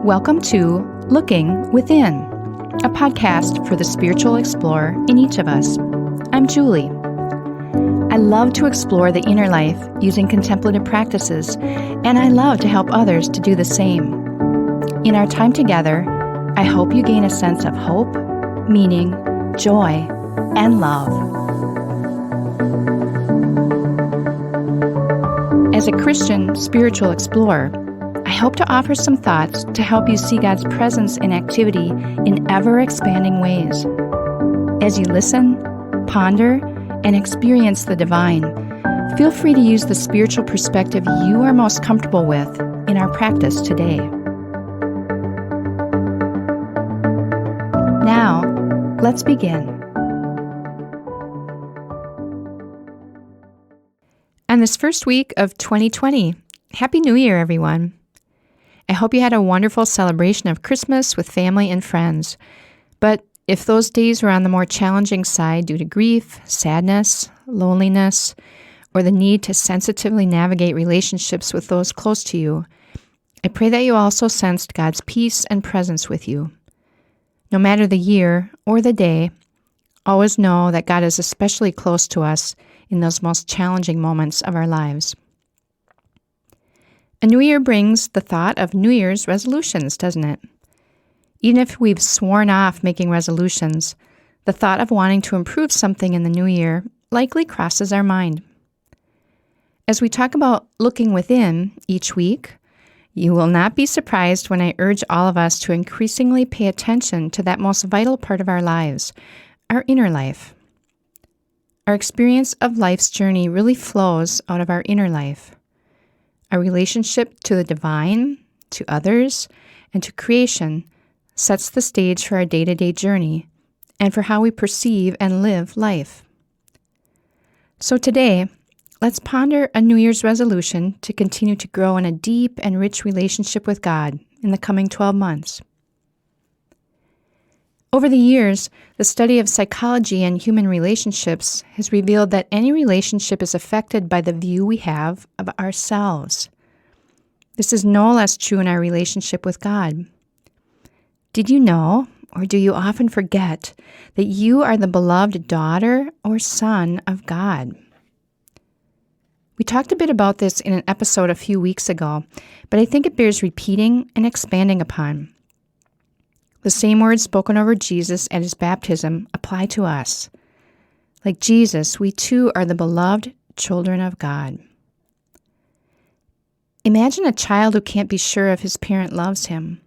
Welcome to Looking Within, a podcast for the spiritual explorer in each of us. I'm Julie. I love to explore the inner life using contemplative practices, and I love to help others to do the same. In our time together, I hope you gain a sense of hope, meaning, joy, and love. As a Christian spiritual explorer, I hope to offer some thoughts to help you see God's presence and activity in ever-expanding ways. As you listen, ponder, and experience the divine, feel free to use the spiritual perspective you are most comfortable with in our practice today. Now, let's begin. On this first week of 2020, Happy New Year, everyone. I hope you had a wonderful celebration of Christmas with family and friends. But if those days were on the more challenging side due to grief, sadness, loneliness, or the need to sensitively navigate relationships with those close to you, I pray that you also sensed God's peace and presence with you. No matter the year or the day, always know that God is especially close to us in those most challenging moments of our lives. A new year brings the thought of New Year's resolutions, doesn't it? Even if we've sworn off making resolutions, the thought of wanting to improve something in the new year likely crosses our mind. As we talk about looking within each week, you will not be surprised when I urge all of us to increasingly pay attention to that most vital part of our lives, our inner life. Our experience of life's journey really flows out of our inner life. Our relationship to the divine, to others, and to creation sets the stage for our day-to-day journey and for how we perceive and live life. So today, let's ponder a New Year's resolution to continue to grow in a deep and rich relationship with God in the coming 12 months. Over the years, the study of psychology and human relationships has revealed that any relationship is affected by the view we have of ourselves. This is no less true in our relationship with God. Did you know, or do you often forget, that you are the beloved daughter or son of God? We talked a bit about this in an episode a few weeks ago, but I think it bears repeating and expanding upon. The same words spoken over Jesus at his baptism apply to us. Like Jesus, we too are the beloved children of God. Imagine a child who can't be sure if his parent loves him.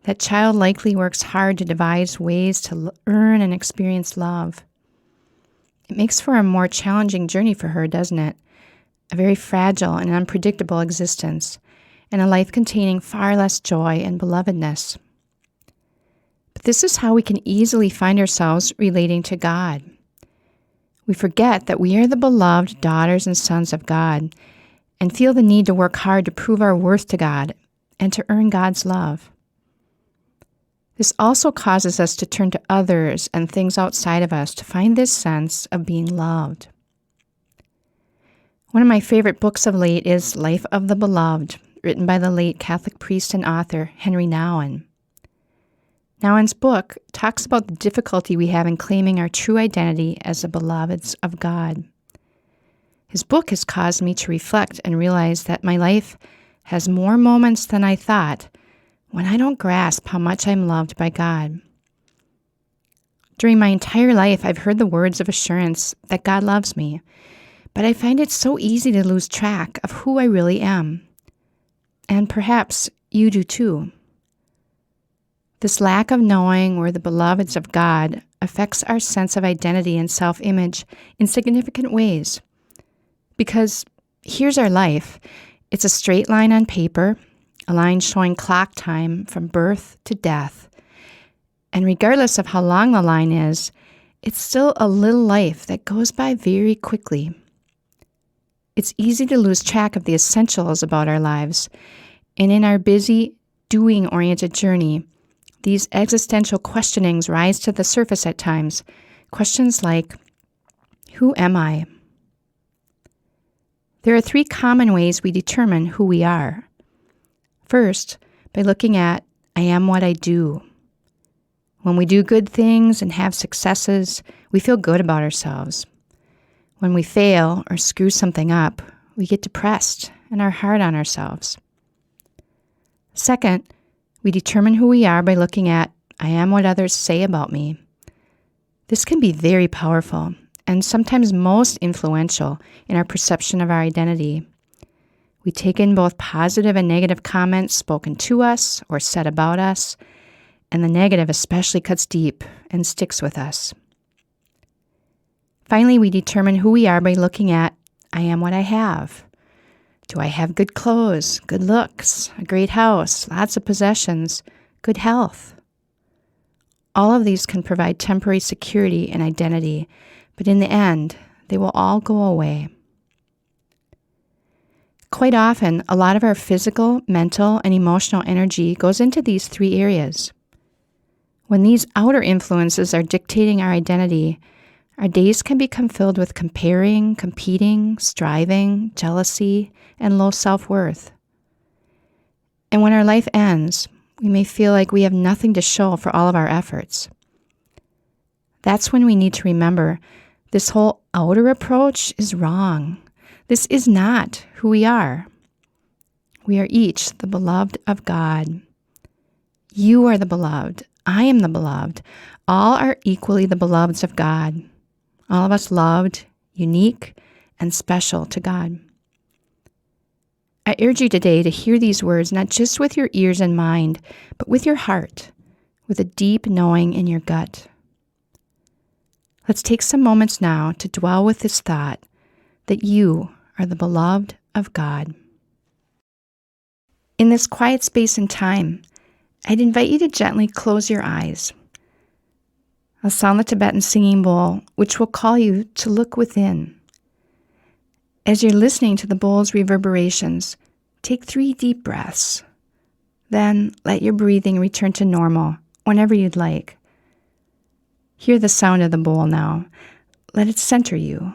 That child likely works hard to devise ways to earn and experience love. It makes for a more challenging journey for her, doesn't it? A very fragile and unpredictable existence, and a life containing far less joy and belovedness. But this is how we can easily find ourselves relating to God. We forget that we are the beloved daughters and sons of God and feel the need to work hard to prove our worth to God and to earn God's love. This also causes us to turn to others and things outside of us to find this sense of being loved. One of my favorite books of late is Life of the Beloved, written by the late Catholic priest and author Henry Nouwen. Nouwen's book talks about the difficulty we have in claiming our true identity as the beloveds of God. His book has caused me to reflect and realize that my life has more moments than I thought when I don't grasp how much I'm loved by God. During my entire life, I've heard the words of assurance that God loves me, but I find it so easy to lose track of who I really am. And perhaps you do too. This lack of knowing we're the beloveds of God affects our sense of identity and self-image in significant ways. Because here's our life. It's a straight line on paper, a line showing clock time from birth to death. And regardless of how long the line is, it's still a little life that goes by very quickly. It's easy to lose track of the essentials about our lives. And in our busy, doing-oriented journey, these existential questionings rise to the surface at times. Questions like, who am I? There are three common ways we determine who we are. First, by looking at, I am what I do. When we do good things and have successes, we feel good about ourselves. When we fail or screw something up, we get depressed and are hard on ourselves. Second, we determine who we are by looking at, I am what others say about me. This can be very powerful and sometimes most influential in our perception of our identity. We take in both positive and negative comments spoken to us or said about us, and the negative especially cuts deep and sticks with us. Finally, we determine who we are by looking at, I am what I have. Do I have good clothes, good looks, a great house, lots of possessions, good health? All of these can provide temporary security and identity, but in the end, they will all go away. Quite often, a lot of our physical, mental, and emotional energy goes into these three areas. When these outer influences are dictating our identity, our days can become filled with comparing, competing, striving, jealousy, and low self-worth. And when our life ends, we may feel like we have nothing to show for all of our efforts. That's when we need to remember this whole outer approach is wrong. This is not who we are. We are each the beloved of God. You are the beloved. I am the beloved. All are equally the beloveds of God. All of us loved, unique, and special to God. I urge you today to hear these words not just with your ears and mind, but with your heart, with a deep knowing in your gut. Let's take some moments now to dwell with this thought that you are the beloved of God. In this quiet space and time, I'd invite you to gently close your eyes. I'll sound the Tibetan singing bowl, which will call you to look within. As you're listening to the bowl's reverberations, take 3 deep breaths. Then let your breathing return to normal whenever you'd like. Hear the sound of the bowl now. Let it center you.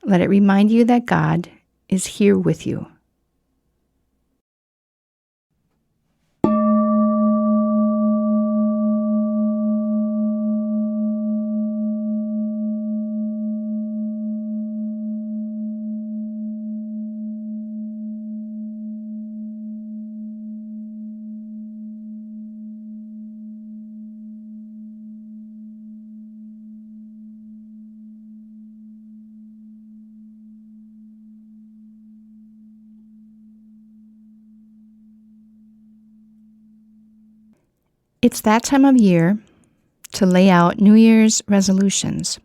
Let it remind you that God is here with you. It's that time of year to lay out New Year's resolutions.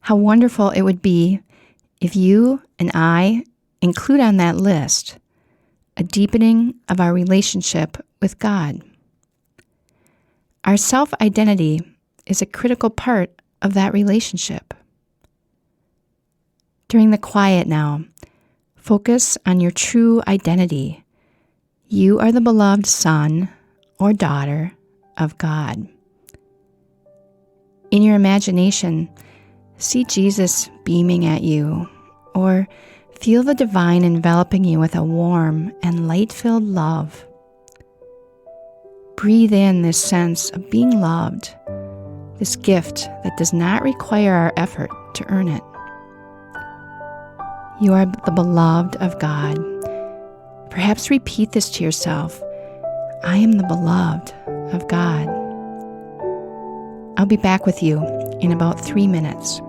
How wonderful it would be if you and I include on that list a deepening of our relationship with God. Our self-identity is a critical part of that relationship. During the quiet now, focus on your true identity. You are the beloved son or daughter of God. In your imagination, see Jesus beaming at you, or feel the divine enveloping you with a warm and light-filled love. Breathe in this sense of being loved, this gift that does not require our effort to earn it. You are the beloved of God. Perhaps repeat this to yourself. I am the beloved of God. I'll be back with you in about 3 minutes.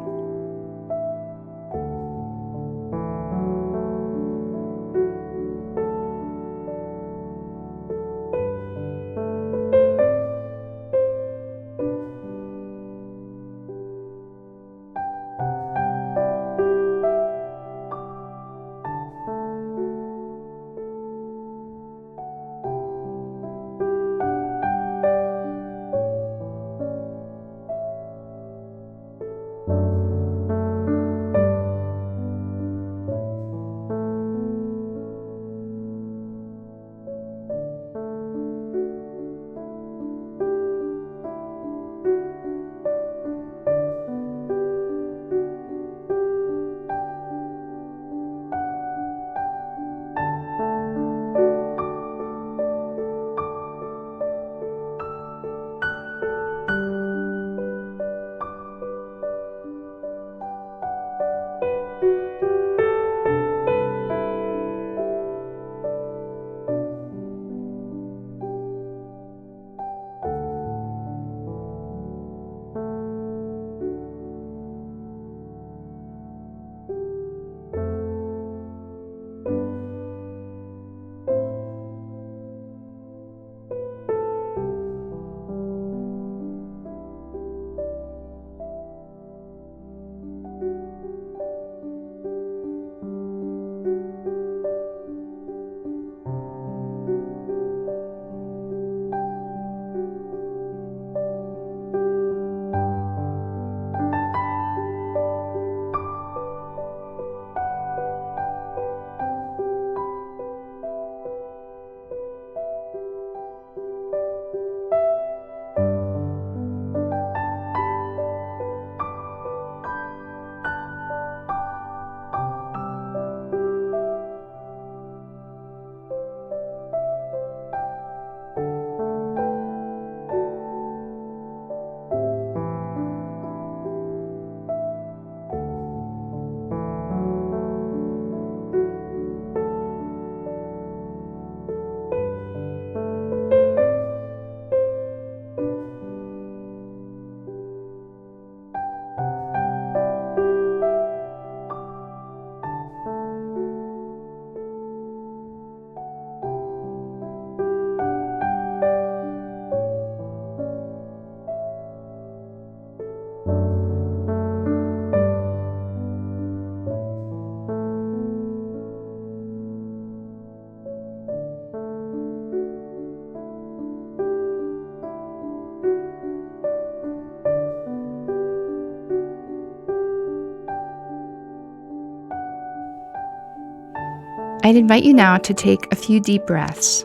I'd invite you now to take a few deep breaths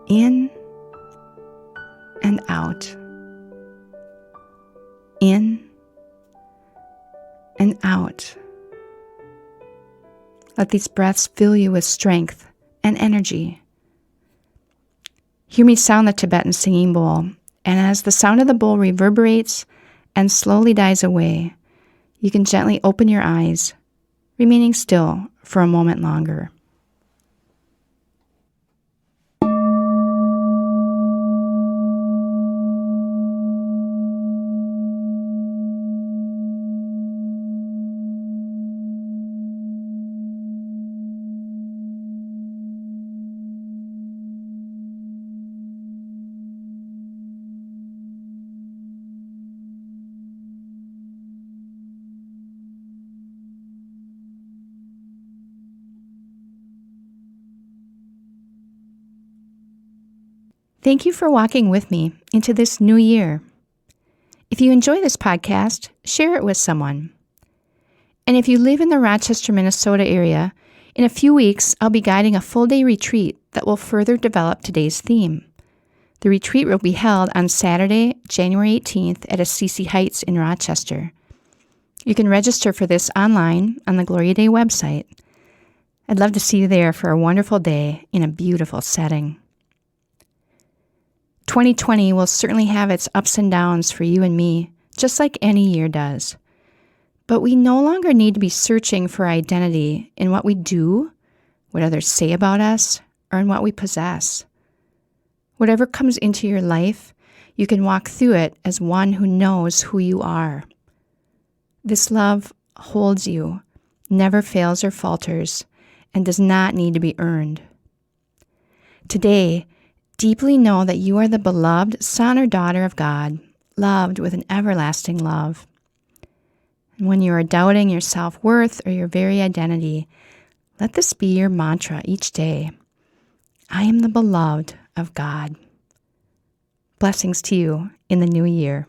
in and out. In and out. Let these breaths fill you with strength and energy. Hear me sound the Tibetan singing bowl, and as the sound of the bowl reverberates and slowly dies away, you can gently open your eyes, remaining still for a moment longer. Thank you for walking with me into this new year. If you enjoy this podcast, share it with someone. And if you live in the Rochester, Minnesota area, in a few weeks, I'll be guiding a full-day retreat that will further develop today's theme. The retreat will be held on Saturday, January 18th at Assisi Heights in Rochester. You can register for this online on the Gloria Day website. I'd love to see you there for a wonderful day in a beautiful setting. 2020 will certainly have its ups and downs for you and me, just like any year does. But we no longer need to be searching for identity in what we do, what others say about us, or in what we possess. Whatever comes into your life, you can walk through it as one who knows who you are. This love holds you, never fails or falters, and does not need to be earned. Today, deeply know that you are the beloved son or daughter of God, loved with an everlasting love. And when you are doubting your self-worth or your very identity, let this be your mantra each day. I am the beloved of God. Blessings to you in the new year.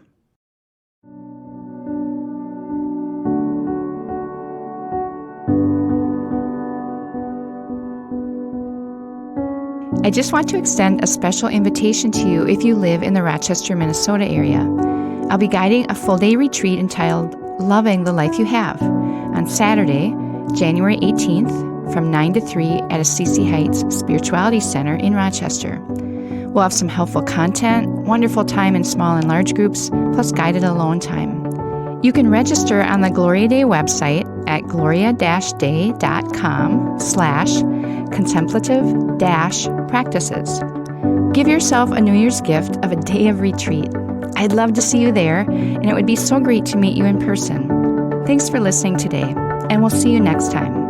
I just want to extend a special invitation to you if you live in the Rochester, Minnesota area. I'll be guiding a full-day retreat entitled Loving the Life You Have on Saturday, January 18th from 9 to 3 at Assisi Heights Spirituality Center in Rochester. We'll have some helpful content, wonderful time in small and large groups, plus guided alone time. You can register on the Gloria Day website at gloria-day.com/contemplative-practices. Give yourself a New Year's gift of a day of retreat. I'd love to see you there, and it would be so great to meet you in person. Thanks for listening today, and we'll see you next time.